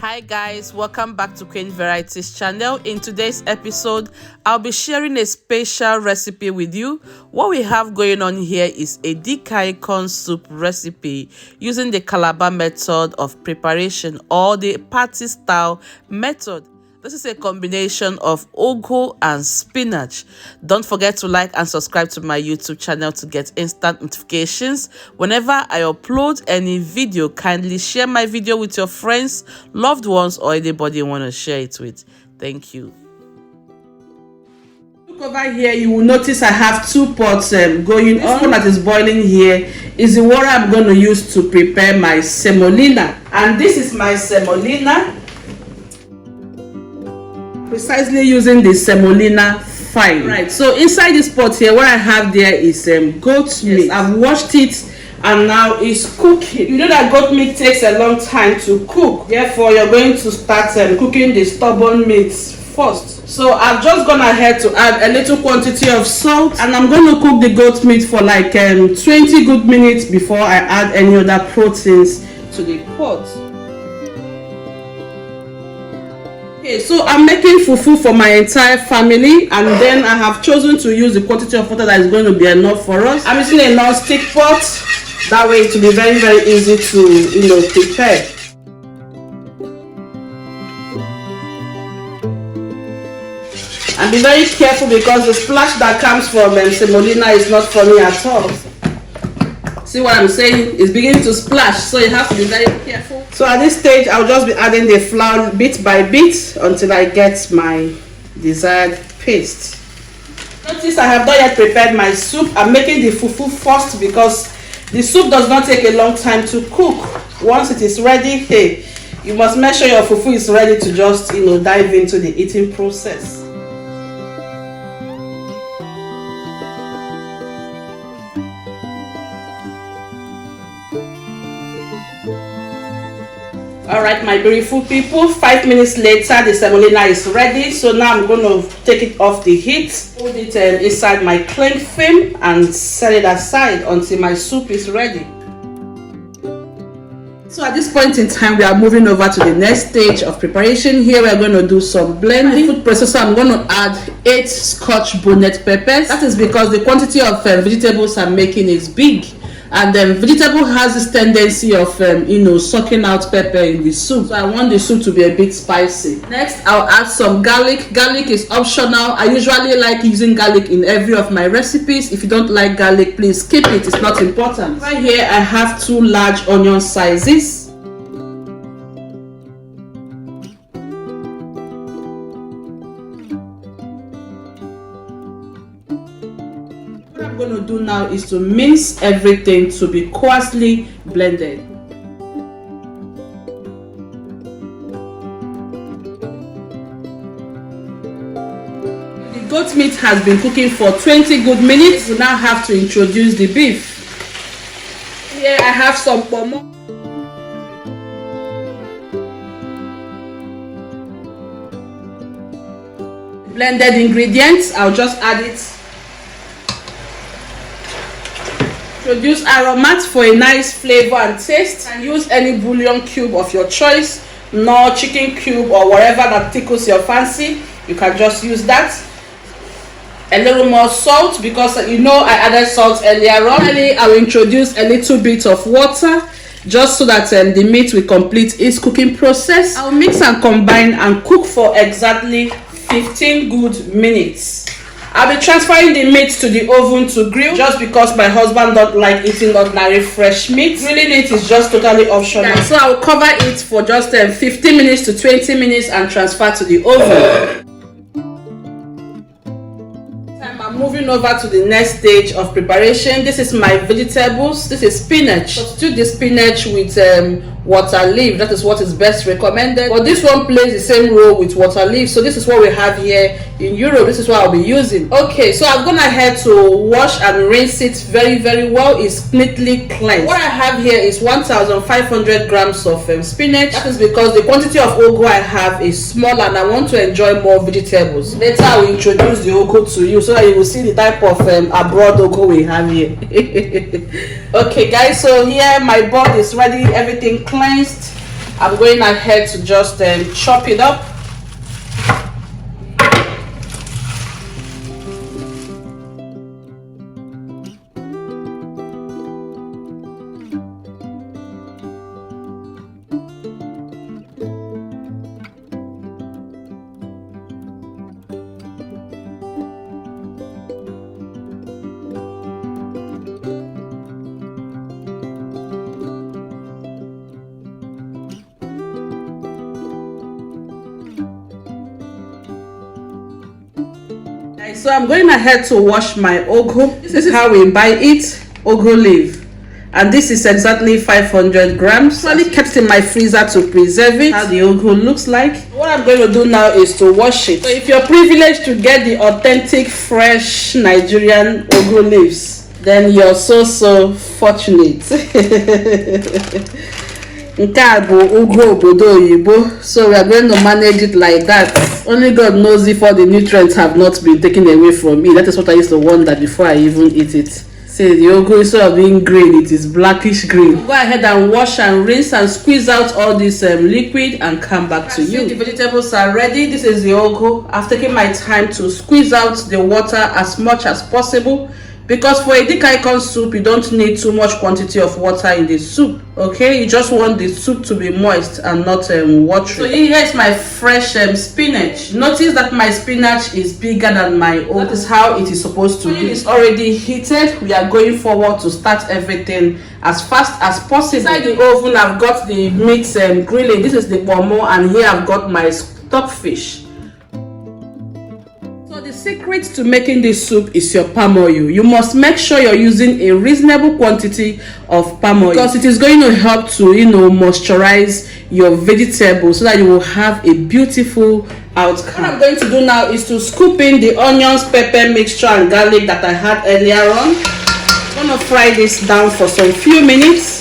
Hi guys, welcome back to Queen Varieties channel. In today's episode, I'll be sharing a special recipe with you. What we have going on here is a Edikang Ikong soup recipe using the Calabar method of preparation or the party style method. This is a combination of ugu and spinach. Don't forget to like and subscribe to my YouTube channel to get instant notifications whenever I upload any video. Kindly share my video with your friends, loved ones, or anybody you want to share it with. Thank you. Look over here, you will notice I have two pots going on. This one that is boiling here is the water I'm going to use to prepare my semolina. And this is my semolina. Precisely using the semolina fine. Right, so inside this pot here, what I have there is goat meat. Yes, I've washed it and now it's cooking. You know that goat meat takes a long time to cook, therefore you're going to start cooking the stubborn meat first. So I've just gone ahead to add a little quantity of salt, and I'm going to cook the goat meat for like 20 good minutes before I add any other proteins to the pot. Okay, so I'm making fufu for my entire family, and then I have chosen to use the quantity of water that is going to be enough for us. I'm using a non-stick pot, that way it will be very easy to prepare. And be very careful because the splash that comes from semolina is not funny at all. See what I'm saying? It's beginning to splash, so you have to be very careful. So at this stage, I'll just be adding the flour bit by bit until I get my desired paste. Notice I have not yet prepared my soup. I'm making the fufu first because the soup does not take a long time to cook. Once it is ready, hey, you must make sure your fufu is ready to just dive into the eating process. Alright, my beautiful people, 5 minutes later the semolina is ready. So now I'm going to take it off the heat, put it inside my cling film and set it aside until my soup is ready. So at this point in time, we are moving over to the next stage of preparation. Here we are going to do some blending. Food processor, I'm going to add 8 scotch bonnet peppers. That is because the quantity of vegetables I'm making is big. And vegetable has this tendency of sucking out pepper in the soup, so I want the soup to be a bit spicy. Next, I'll add some garlic. Garlic is optional. I usually like using garlic in every of my recipes. If you don't like garlic, please skip it, it's not important. Right here I have 2 large onion sizes. What I'm going to do now is to mince everything to be coarsely blended. The goat meat has been cooking for 20 good minutes. We now have to introduce the beef. Here I have some Pomo. Blended ingredients, I'll just add it. Introduce Aromat for a nice flavor and taste, and use any bouillon cube of your choice, no chicken cube or whatever that tickles your fancy. You can just use that. A little more salt because I added salt earlier on. Finally, I will introduce a little bit of water just so that the meat will complete its cooking process. I'll mix and combine and cook for exactly 15 good minutes. I'll be transferring the meat to the oven to grill just because my husband don't like eating ordinary fresh meat. Grilling it is just totally optional. Yeah, so I'll cover it for just 15 minutes to 20 minutes and transfer to the oven. I'm moving over to the next stage of preparation. This is my vegetables. This is spinach. Substitute the spinach with water leaf. That is what is best recommended, but this one plays the same role with water leaf, so this is what we have here in Europe. This is what I'll be using. Okay, so I've gone ahead to wash and rinse it very well. It's neatly cleansed. What I have here is 1,500 grams of spinach. That is because the quantity of ugu I have is small and I want to enjoy more vegetables. Later I will introduce the ugu to you so that you will see the type of abroad ugu we have here. Okay guys, so here my bowl is ready, everything cleansed. I'm going ahead to just chop it up. So I'm going ahead to wash my ugu. This is how we buy it, ugu leaf, and this is exactly 500 grams. I kept it in my freezer to preserve it. How the ugu looks like. What I'm going to do now is to wash it. So if you're privileged to get the authentic fresh Nigerian ugu leaves, then you're so fortunate. So we are going to manage it like that. Only God knows if all the nutrients have not been taken away from me. That is what I used to wonder before I even eat it. See, the ugu, instead of being green, it is blackish green. Go ahead and wash and rinse and squeeze out all this liquid and come back to you. The vegetables are ready. This is the ugu. I've taken my time to squeeze out the water as much as possible, because for Edikang Ikong soup, you don't need too much quantity of water in the soup. Okay, you just want the soup to be moist and not watery. So here is my fresh spinach. Notice that my spinach is bigger than my own. That is how it is supposed to be. It's already heated. We are going forward to start everything as fast as possible. Inside the oven, I've got the meat grilling. This is the Pomo, and here I've got my stockfish. The secret to making this soup is your palm oil. You must make sure you're using a reasonable quantity of palm oil, because it is going to help to moisturize your vegetables so that you will have a beautiful outcome. What I'm going to do now is to scoop in the onions, pepper mixture and garlic that I had earlier on. I'm going to fry this down for some few minutes.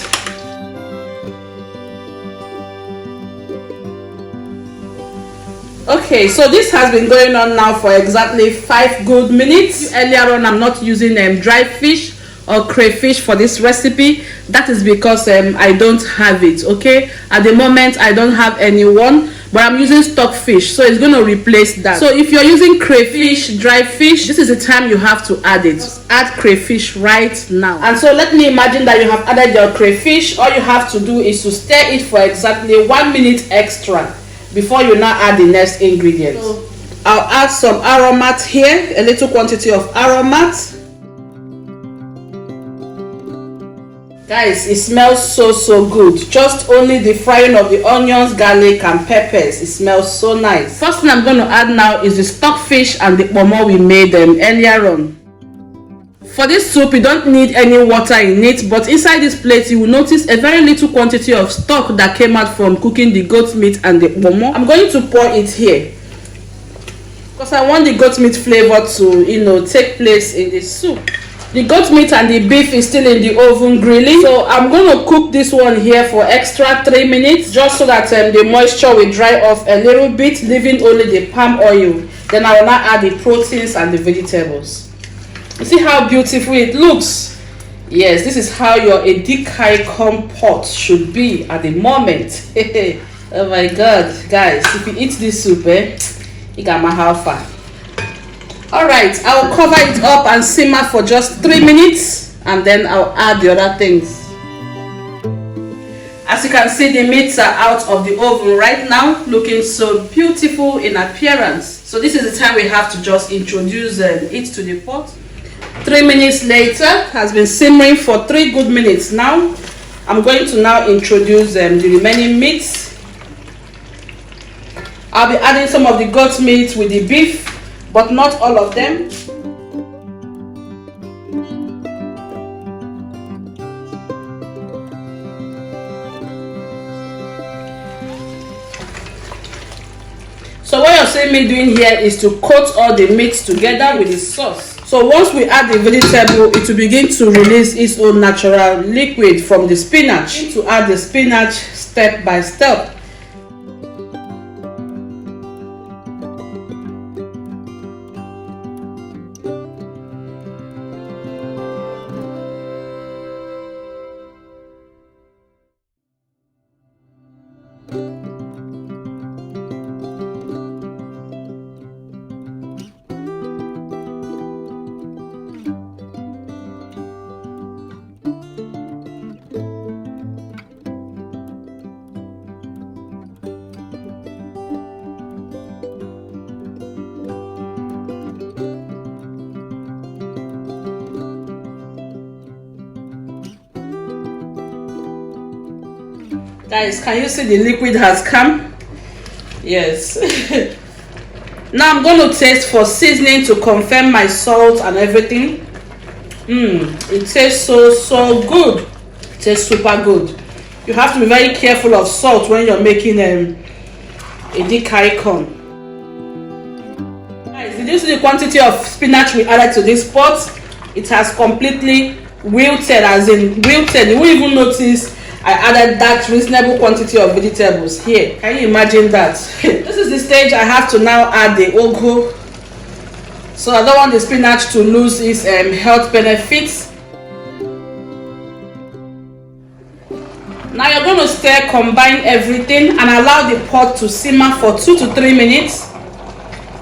Okay, so this has been going on now for exactly 5 good minutes. Earlier on, I'm not using dry fish or crayfish for this recipe. That is because I don't have it. Okay, at the moment I don't have anyone, but I'm using stockfish, so it's going to replace that. So if you're using crayfish, dry fish, this is the time you have to add it. Just add crayfish right now. And so let me imagine that you have added your crayfish. All you have to do is to stir it for exactly 1 minute extra before you now add the next ingredient. So I'll add some Aromat here, a little quantity of Aromat. Guys, it smells so good. Just only the frying of the onions, garlic and peppers. It smells so nice. First thing I'm going to add now is the stockfish and the pomo we made earlier on. For this soup, you don't need any water in it, but inside this plate you will notice a very little quantity of stock that came out from cooking the goat meat and the pomo. I'm going to pour it here because I want the goat meat flavor to take place in the soup. The goat meat and the beef is still in the oven grilling, so I'm going to cook this one here for extra 3 minutes, just so that the moisture will dry off a little bit, leaving only the palm oil. Then I will now add the proteins and the vegetables. You see how beautiful it looks? Yes, this is how your Edikang Ikong pot should be at the moment. Oh my god, guys, if you eat this soup, you got my halfa. Alright, I'll cover it up and simmer for just 3 minutes, and then I'll add the other things. As you can see, the meats are out of the oven right now, looking so beautiful in appearance. So this is the time we have to just introduce it to the pot. 3 minutes later, has been simmering for 3 good minutes now. I'm going to now introduce the remaining meats. I'll be adding some of the goat meat with the beef, but not all of them. So what you're seeing me doing here is to coat all the meats together with the sauce. So once we add the vegetable, it will begin to release its own natural liquid from the spinach. To add the spinach step by step. Guys, can you see the liquid has come? Yes. Now I'm going to taste for seasoning to confirm my salt and everything. It tastes so good. It tastes super good. You have to be very careful of salt when you're making Edikang Ikong. Guys, did you see the quantity of spinach we added to this pot? It has completely wilted, as in wilted. You won't even notice I added that reasonable quantity of vegetables here. Can you imagine that? This is the stage I have to now add the ugu. So I don't want the spinach to lose its health benefits. Now you're going to stir, combine everything and allow the pot to simmer for 2 to 3 minutes.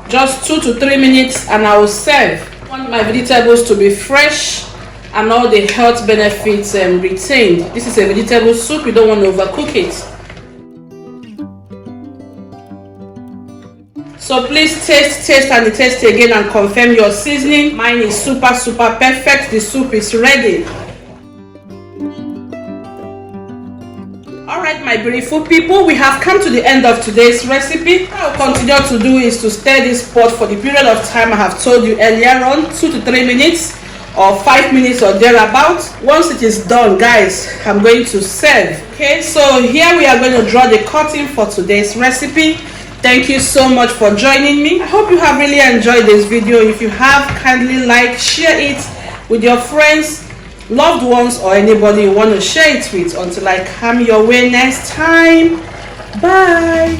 Just 2 to 3 minutes and I will serve. I want my vegetables to be fresh and all the health benefits retained. This is a vegetable soup, you don't want to overcook it. So please taste and taste again and confirm your seasoning. Mine is super perfect. The soup is ready. Alright my beautiful people, we have come to the end of today's recipe. What I will continue to do is to stir this pot for the period of time I have told you earlier on, 2 to 3 minutes. Or 5 minutes or thereabouts. Once it is done, guys, I'm going to serve. Okay, so here we are going to draw the curtain for today's recipe. Thank you so much for joining me. I hope you have really enjoyed this video. If you have, kindly like, share it with your friends, loved ones, or anybody you want to share it with. Until I come your way next time, bye.